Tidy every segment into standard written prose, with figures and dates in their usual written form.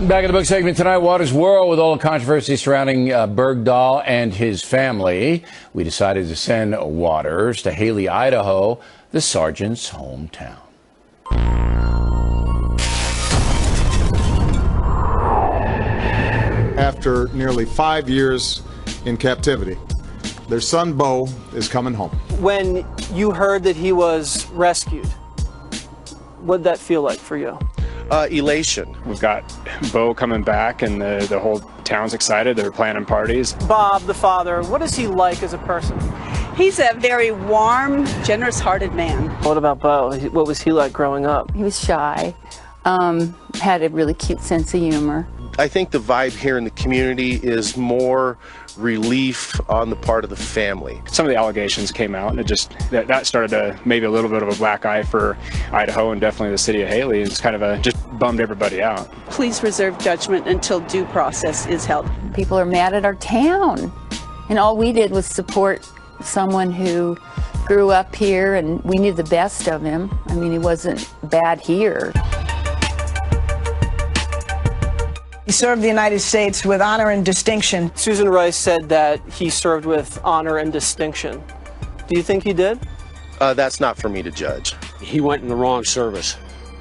Back in the book segment tonight, Waters' World, with all the controversy surrounding Bergdahl and his family. We decided to send Waters to Haley, Idaho, the sergeant's hometown. After nearly 5 years in captivity, their son Bo is coming home. When you heard that he was rescued, what did that feel like for you? Elation. We've got Bo coming back, and the whole town's excited. They're planning parties. Bob, the father, what is he like as a person? He's a very warm, generous-hearted man. What about Bo? What was he like growing up? He was shy, had a really cute sense of humor. I think the vibe here in the community is more relief on the part of the family. Some of the allegations came out, and it just that started maybe a little bit of a black eye for Idaho and definitely the city of Haley. It's kind of just bummed everybody out. Please reserve judgment until due process is held. People are mad at our town, and all we did was support someone who grew up here, and we knew the best of him. I mean, he wasn't bad here. He served the United States with honor and distinction. Susan Rice said that he served with honor and distinction. Do you think he did? That's not for me to judge. He went in the wrong service.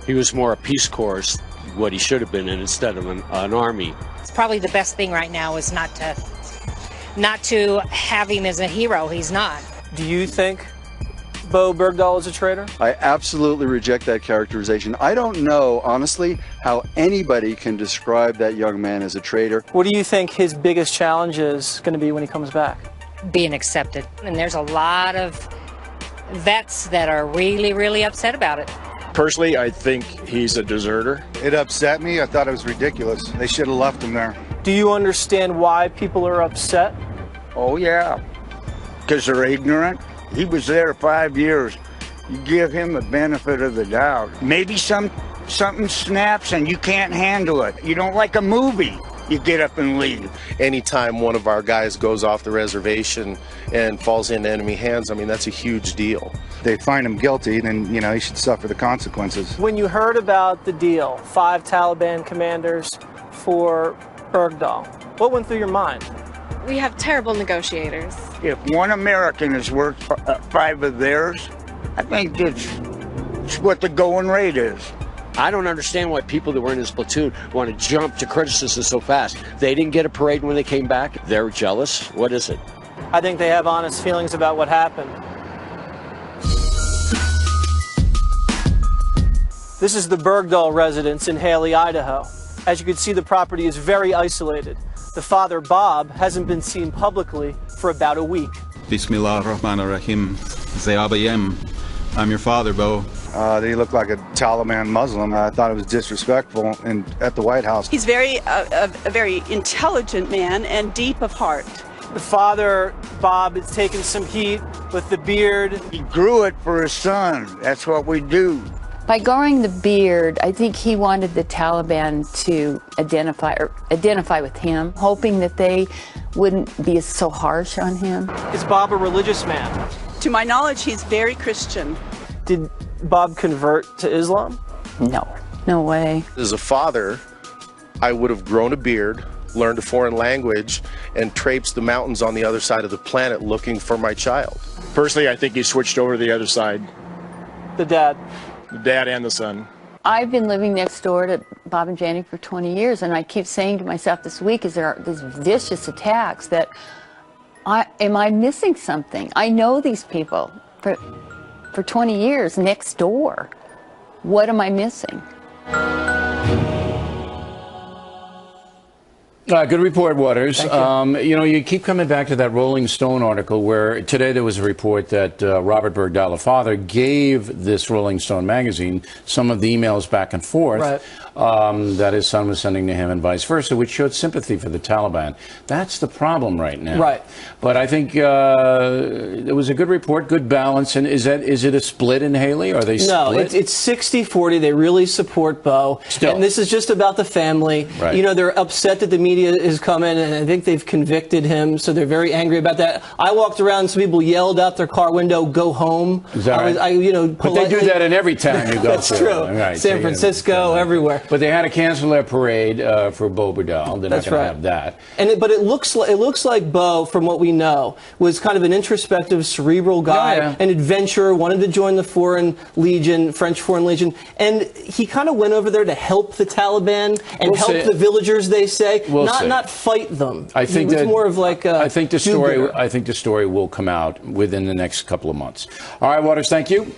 He was more a Peace Corps, what he should have been in, instead of an army. It's probably the best thing right now is not to have him as a hero. He's not. Do you think Bo Bergdahl is a traitor? I absolutely reject that characterization. I don't know, honestly, how anybody can describe that young man as a traitor. What do you think his biggest challenge is going to be when he comes back? Being accepted. And there's a lot of vets that are really, really upset about it. Personally, I think he's a deserter. It upset me. I thought it was ridiculous. They should have left him there. Do you understand why people are upset? Oh, yeah. Because they're ignorant. He was there 5 years. You give him the benefit of the doubt. Maybe something snaps and you can't handle it. You don't like a movie. You get up and leave. Anytime one of our guys goes off the reservation and falls into enemy hands, I mean, that's a huge deal. They find him guilty, then, he should suffer the consequences. When you heard about the deal, 5 Taliban commanders for Bergdahl, what went through your mind? We have terrible negotiators. If one American is worth 5 of theirs, I think it's what the going rate is. I don't understand why people that were in his platoon want to jump to criticism so fast. They didn't get a parade when they came back. They're jealous. What is it? I think they have honest feelings about what happened. This is the Bergdahl residence in Haley, Idaho. As you can see, the property is very isolated. The father, Bob, hasn't been seen publicly for about a week. Bismillah ar-Rahman ar-Rahim. Zayabayem. I'm your father, Bo. He looked like a Taliban Muslim. I thought it was disrespectful at the White House. He's a very intelligent man and deep of heart. The father, Bob, has taken some heat with the beard. He grew it for his son. That's what we do. By growing the beard, I think he wanted the Taliban to identify with him, hoping that they wouldn't be so harsh on him. Is Bob a religious man? To my knowledge, he's very Christian. Did Bob convert to Islam? No way. As a father, I would have grown a beard, learned a foreign language, and traipsed the mountains on the other side of the planet looking for my child. Personally, I think he switched over to the other side. The dad? The dad and the son. I've been living next door to Bob and Jenny for 20 years, and I keep saying to myself this week, is there these vicious attacks that, am I missing something? I know these people for 20 years next door. What am I missing? Good report, Waters. You keep coming back to that Rolling Stone article where today there was a report that Robert Bergdahl, the father, gave this Rolling Stone magazine some of the emails back and forth that his son was sending to him and vice versa, which showed sympathy for the Taliban. That's the problem right now. Right. But I think it was a good report, good balance. And is it a split in Haley? Are they split? No, it's 60-40. They really support Bo. Still. And this is just about the family. Right. They're upset that the media media has come in, and I think they've convicted him, so they're very angry about that. I walked around, some people yelled out their car window, "Go home." Is that right? But they do that in every town you go That's to. true. Right. San Francisco, everywhere. But they had to cancel their parade for Bo Bergdahl. They're not going to have that. But it looks like Bo, from what we know, was kind of an introspective, cerebral guy, an adventurer, wanted to join the French Foreign Legion, and he kind of went over there to help the Taliban and help the villagers. They say not fight them. I think it's more of like I think the story will come out within the next couple of months. All right, Waters, thank you.